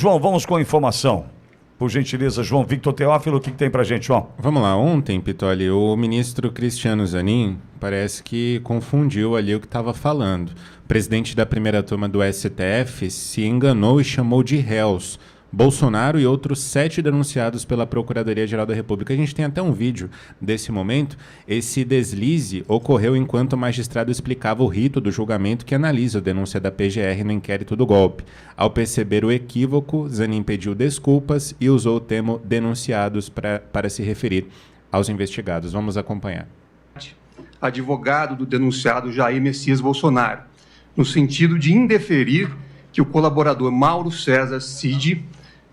João, vamos com a informação. Por gentileza, João Victor Teófilo, o que tem pra gente, João? Vamos lá, ontem, Pitoli, o ministro Cristiano Zanin parece que confundiu ali o que estava falando. O presidente da primeira turma do STF se enganou e chamou de réus Bolsonaro e outros 7 denunciados pela Procuradoria-Geral da República. A gente tem até um vídeo desse momento. Esse deslize ocorreu enquanto o magistrado explicava o rito do julgamento que analisa a denúncia da PGR no inquérito do golpe. Ao perceber o equívoco, Zanin pediu desculpas e usou o termo denunciados para se referir aos investigados. Vamos acompanhar. Advogado do denunciado Jair Messias Bolsonaro, no sentido de indeferir que o colaborador Mauro César Cid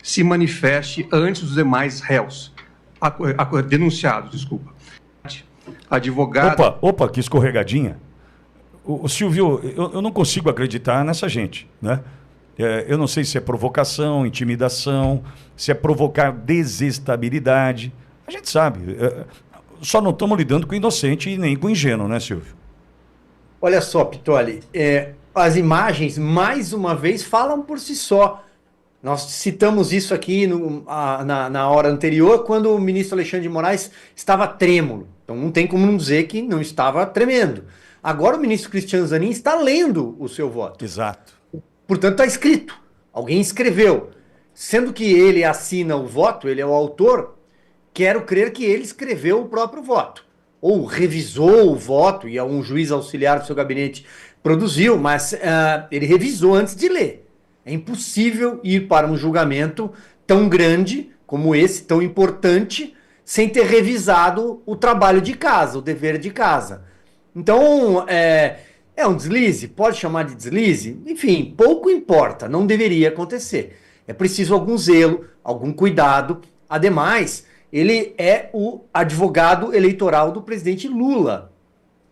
se manifeste antes dos demais réus, denunciados, desculpa. Advogado... Opa, que escorregadinha. O Silvio, eu não consigo acreditar nessa gente, né? Eu não sei se é provocação, intimidação, se é provocar desestabilidade. A gente sabe. Só não estamos lidando com inocente e nem com ingênuo, né, Silvio? Olha só, Pitoli, as imagens, mais uma vez, falam por si só. Nós citamos isso aqui na hora anterior, quando o ministro Alexandre de Moraes estava trêmulo. Então não tem como não dizer que não estava tremendo. Agora o ministro Cristiano Zanin está lendo o seu voto. Exato. Portanto, está escrito. Alguém escreveu. Sendo que ele assina o voto, ele é o autor, quero crer que ele escreveu o próprio voto. Ou revisou o voto, e um juiz auxiliar do seu gabinete produziu, mas ele revisou antes de ler. É impossível ir para um julgamento tão grande como esse, tão importante, sem ter revisado o trabalho de casa, o dever de casa. Então, é um deslize? Pode chamar de deslize? Enfim, pouco importa, não deveria acontecer. É preciso algum zelo, algum cuidado. Ademais, ele é o advogado eleitoral do presidente Lula.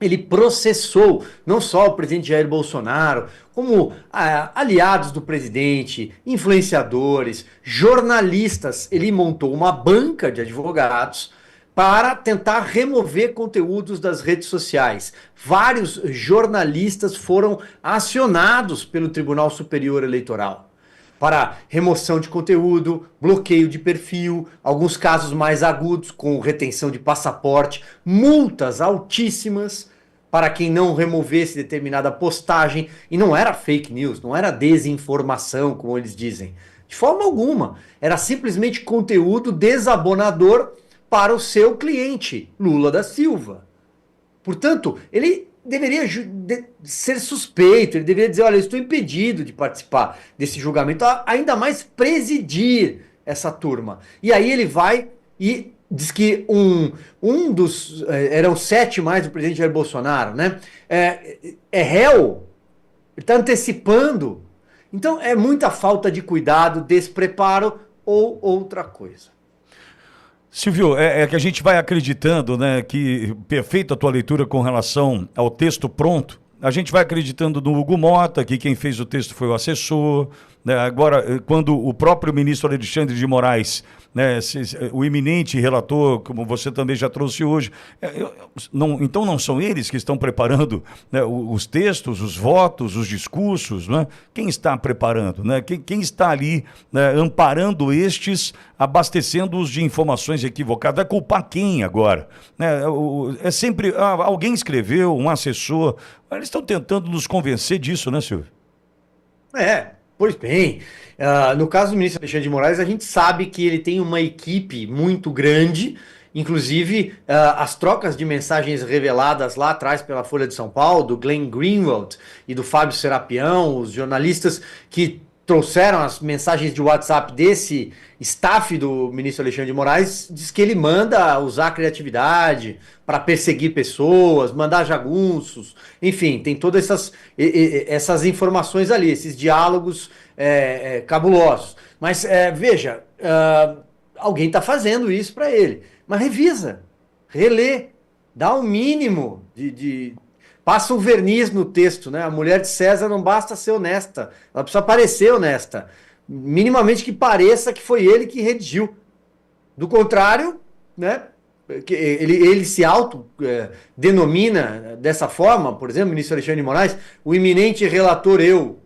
Ele processou não só o presidente Jair Bolsonaro, como aliados do presidente, influenciadores, jornalistas. Ele montou uma banca de advogados para tentar remover conteúdos das redes sociais. Vários jornalistas foram acionados pelo Tribunal Superior Eleitoral para remoção de conteúdo, bloqueio de perfil, alguns casos mais agudos com retenção de passaporte, multas altíssimas para quem não removesse determinada postagem. E não era fake news, não era desinformação, como eles dizem. De forma alguma. Era simplesmente conteúdo desabonador para o seu cliente, Lula da Silva. Portanto, ele deveria ser suspeito, ele deveria dizer, olha, eu estou impedido de participar desse julgamento, ainda mais presidir essa turma. E aí ele vai e diz que um dos... eram 7 mais do presidente Jair Bolsonaro, né? É réu, ele está antecipando. Então é muita falta de cuidado, despreparo ou outra coisa. Silvio, é que a gente vai acreditando, né, que perfeita a tua leitura com relação ao texto pronto, a gente vai acreditando no Hugo Mota, que quem fez o texto foi o assessor, né, agora, quando o próprio ministro Alexandre de Moraes, né, o eminente relator, como você também já trouxe hoje, então não são eles que estão preparando, né, os textos, os votos, os discursos, né? Quem está preparando, né? Quem está ali, né, amparando estes, abastecendo-os de informações equivocadas? Vai culpar quem agora? Né? É sempre, alguém escreveu, um assessor, eles estão tentando nos convencer disso, né, Silvio? Pois bem, no caso do ministro Alexandre de Moraes, a gente sabe que ele tem uma equipe muito grande, inclusive as trocas de mensagens reveladas lá atrás pela Folha de São Paulo, do Glenn Greenwald e do Fábio Serapião, os jornalistas que trouxeram as mensagens de WhatsApp desse staff do ministro Alexandre de Moraes, diz que ele manda usar a criatividade para perseguir pessoas, mandar jagunços, enfim, tem todas essas informações ali, esses diálogos cabulosos. Mas veja, alguém está fazendo isso para ele, mas revisa, relê, dá um mínimo passa um verniz no texto, né? A mulher de César não basta ser honesta, ela precisa parecer honesta. Minimamente que pareça que foi ele que redigiu. Do contrário, né? Ele se autodenomina dessa forma, por exemplo, o ministro Alexandre de Moraes, o iminente relator eu,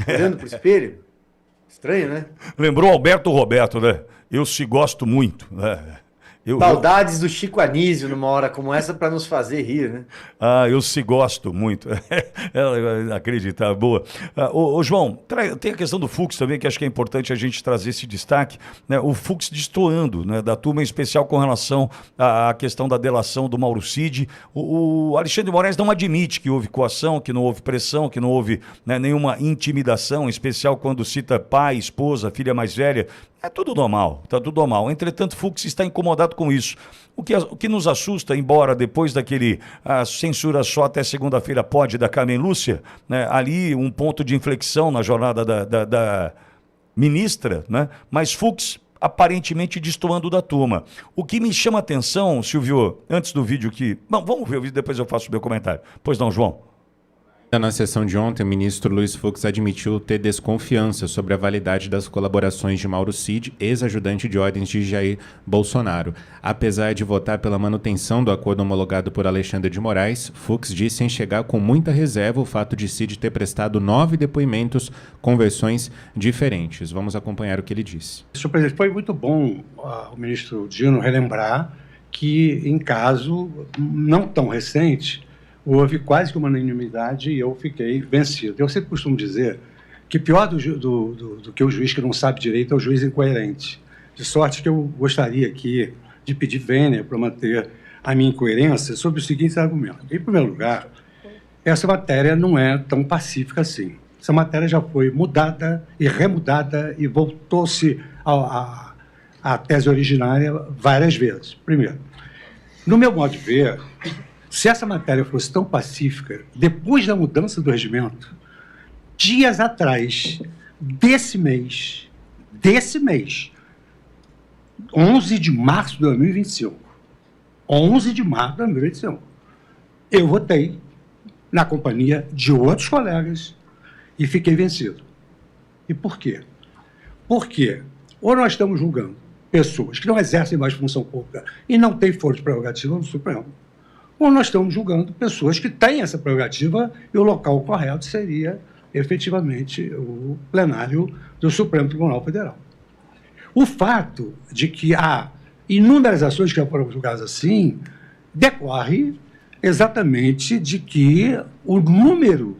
olhando para o espelho. Estranho, né? Lembrou Alberto Roberto, né? Eu se gosto muito, né? Saudades do Chico Anísio numa hora como essa para nos fazer rir, né? Eu se gosto muito. É inacreditável, boa. João, tem a questão do Fux também, que acho que é importante a gente trazer esse destaque, né? O Fux destoando, né? Da turma em especial com relação à questão da delação do Mauro Cid. O Alexandre de Moraes não admite que houve coação, que não houve pressão, que não houve, né, nenhuma intimidação, em especial quando cita pai, esposa, filha mais velha. É tudo normal, tá tudo normal. Entretanto, Fux está incomodado com isso. O que nos assusta, embora depois daquele censura só até segunda-feira pode da Carmen Lúcia, né, ali um ponto de inflexão na jornada da ministra, né, mas Fux aparentemente destoando da turma. O que me chama a atenção, Silvio, antes do vídeo que... Bom, vamos ver o vídeo, depois eu faço o meu comentário. Pois não, João? Na sessão de ontem, o ministro Luiz Fux admitiu ter desconfiança sobre a validade das colaborações de Mauro Cid, ex-ajudante de ordens de Jair Bolsonaro. Apesar de votar pela manutenção do acordo homologado por Alexandre de Moraes, Fux disse enxergar com muita reserva o fato de Cid ter prestado 9 depoimentos com versões diferentes. Vamos acompanhar o que ele disse. Senhor presidente, foi muito bom o ministro Dino relembrar que, em caso não tão recente, houve quase que uma unanimidade e eu fiquei vencido. Eu sempre costumo dizer que pior do que o juiz que não sabe direito é o juiz incoerente. De sorte que eu gostaria aqui de pedir vênia para manter a minha incoerência sobre os seguintes argumentos. Em primeiro lugar, essa matéria não é tão pacífica assim. Essa matéria já foi mudada e remudada e voltou-se à tese originária várias vezes. Primeiro, no meu modo de ver, se essa matéria fosse tão pacífica, depois da mudança do regimento, dias atrás, desse mês, 11 de março de 2025, 11 de março de 2025, eu votei na companhia de outros colegas e fiquei vencido. E por quê? Porque ou nós estamos julgando pessoas que não exercem mais função pública e não têm foro de prerrogativa no Supremo, ou nós estamos julgando pessoas que têm essa prerrogativa e o local correto seria, efetivamente, o plenário do Supremo Tribunal Federal. O fato de que há inúmeras ações que já foram julgadas assim decorre exatamente de que o número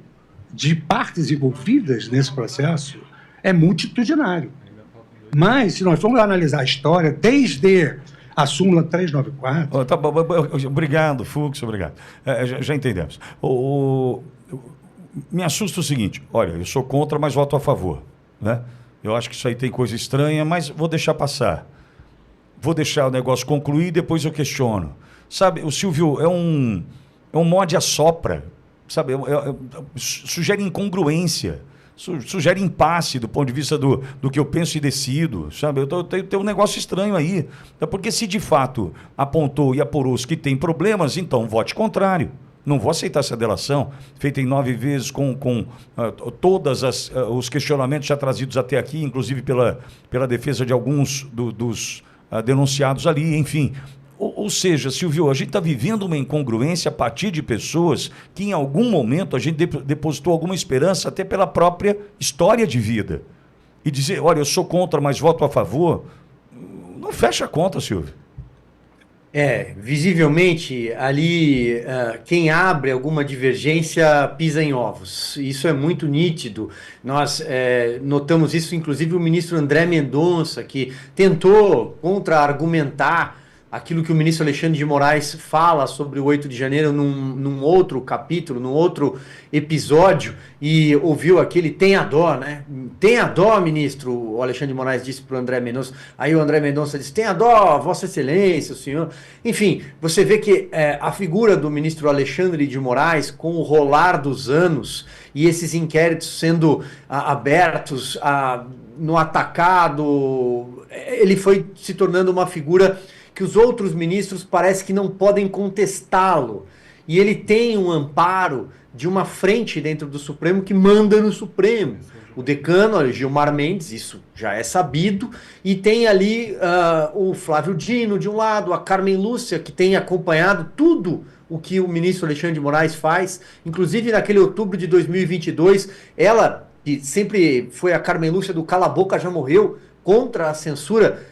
de partes envolvidas nesse processo é multitudinário. Mas, se nós formos analisar a história, desde a súmula 394... Tá, obrigado, Fux, obrigado. Já entendemos. Me assusta o seguinte, olha, eu sou contra, mas voto a favor, né? Eu acho que isso aí tem coisa estranha, mas vou deixar passar. Vou deixar o negócio concluir e depois eu questiono. Sabe, o Silvio é um mod assopra, sabe? Sugere incongruência. Sugere impasse do ponto de vista do que eu penso e decido, sabe? Eu tenho um negócio estranho aí. Porque se de fato apontou e apurou-se que tem problemas, então vote contrário. Não vou aceitar essa delação, feita em 9 vezes com todos os questionamentos já trazidos até aqui, inclusive pela defesa de alguns dos denunciados ali, enfim. Ou seja, Silvio, a gente está vivendo uma incongruência a partir de pessoas que em algum momento a gente depositou alguma esperança até pela própria história de vida. E dizer, olha, eu sou contra, mas voto a favor, não fecha a conta, Silvio. Visivelmente, ali, quem abre alguma divergência pisa em ovos. Isso é muito nítido. Nós notamos isso, inclusive, o ministro André Mendonça, que tentou contra-argumentar aquilo que o ministro Alexandre de Moraes fala sobre o 8 de janeiro num outro capítulo, num outro episódio, e ouviu aquele tenha dó, né? Tenha dó, ministro, o Alexandre de Moraes disse para o André Mendonça. Aí o André Mendonça disse, tenha dó, Vossa Excelência, o senhor... Enfim, você vê que a figura do ministro Alexandre de Moraes, com o rolar dos anos e esses inquéritos sendo abertos no atacado, ele foi se tornando uma figura que os outros ministros parece que não podem contestá-lo. E ele tem um amparo de uma frente dentro do Supremo que manda no Supremo. O decano, Gilmar Mendes, isso já é sabido, e tem ali o Flávio Dino de um lado, a Carmen Lúcia, que tem acompanhado tudo o que o ministro Alexandre de Moraes faz, inclusive naquele outubro de 2022, ela que sempre foi a Carmen Lúcia do Cala a Boca Já Morreu, contra a censura,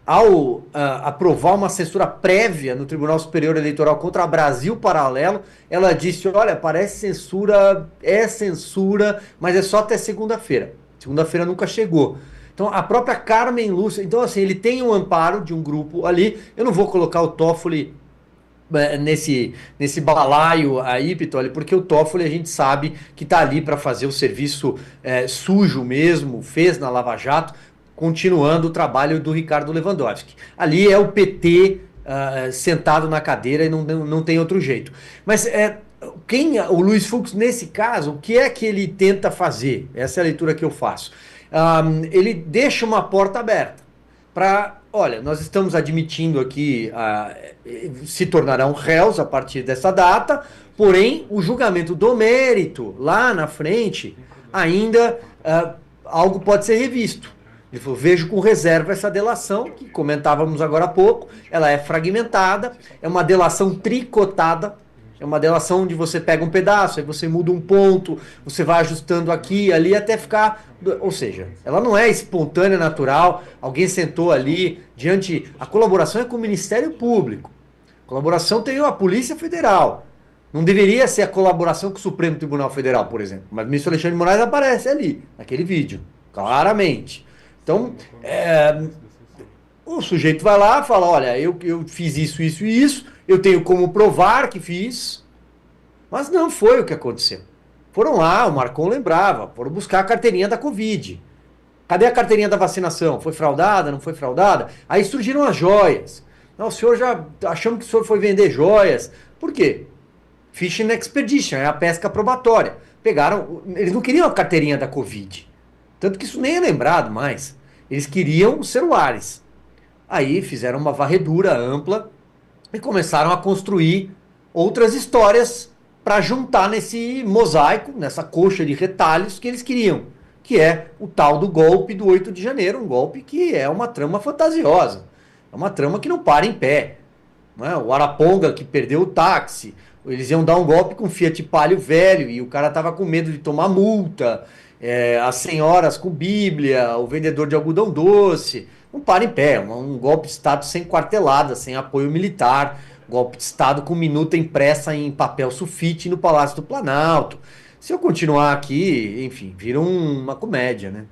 ao aprovar uma censura prévia no Tribunal Superior Eleitoral contra a Brasil Paralelo, ela disse, olha, parece censura, é censura, mas é só até segunda-feira. Segunda-feira nunca chegou. Então, a própria Carmen Lúcia... Então, assim, ele tem um amparo de um grupo ali. Eu não vou colocar o Toffoli nesse balaio aí, Pitoli, porque o Toffoli a gente sabe que está ali para fazer o serviço sujo mesmo, fez na Lava Jato, continuando o trabalho do Ricardo Lewandowski. Ali é o PT sentado na cadeira e não tem outro jeito. Mas o Luiz Fux, nesse caso, o que é que ele tenta fazer? Essa é a leitura que eu faço. Ele deixa uma porta aberta para... Olha, nós estamos admitindo aqui, se tornarão réus a partir dessa data, porém, o julgamento do mérito, lá na frente, ainda algo pode ser revisto. Ele falou, vejo com reserva essa delação, que comentávamos agora há pouco, ela é fragmentada, é uma delação tricotada, é uma delação onde você pega um pedaço, aí você muda um ponto, você vai ajustando aqui e ali até ficar... Ou seja, ela não é espontânea, natural, alguém sentou ali diante... A colaboração é com o Ministério Público, a colaboração tem a Polícia Federal. Não deveria ser a colaboração com o Supremo Tribunal Federal, por exemplo, mas o ministro Alexandre de Moraes aparece ali, naquele vídeo, claramente. Então, o sujeito vai lá e fala, olha, eu fiz isso, isso e isso, eu tenho como provar que fiz, mas não foi o que aconteceu. Foram lá, o Marcon lembrava, foram buscar a carteirinha da Covid. Cadê a carteirinha da vacinação? Foi fraudada, não foi fraudada? Aí surgiram as joias. Não, o senhor já achamos que o senhor foi vender joias. Por quê? Fishing Expedition, é a pesca probatória. Pegaram, eles não queriam a carteirinha da Covid. Tanto que isso nem é lembrado mais. Eles queriam os celulares. Aí fizeram uma varredura ampla e começaram a construir outras histórias para juntar nesse mosaico, nessa coxa de retalhos que eles queriam, que é o tal do golpe do 8 de janeiro, um golpe que é uma trama fantasiosa, é uma trama que não para em pé. Não é? O Araponga que perdeu o táxi, eles iam dar um golpe com Fiat Palio velho e o cara tava com medo de tomar multa, as senhoras com Bíblia, o vendedor de algodão doce, não para em pé, um golpe de Estado sem quartelada, sem apoio militar, golpe de Estado com minuta impressa em papel sulfite no Palácio do Planalto. Se eu continuar aqui, enfim, vira uma comédia, né?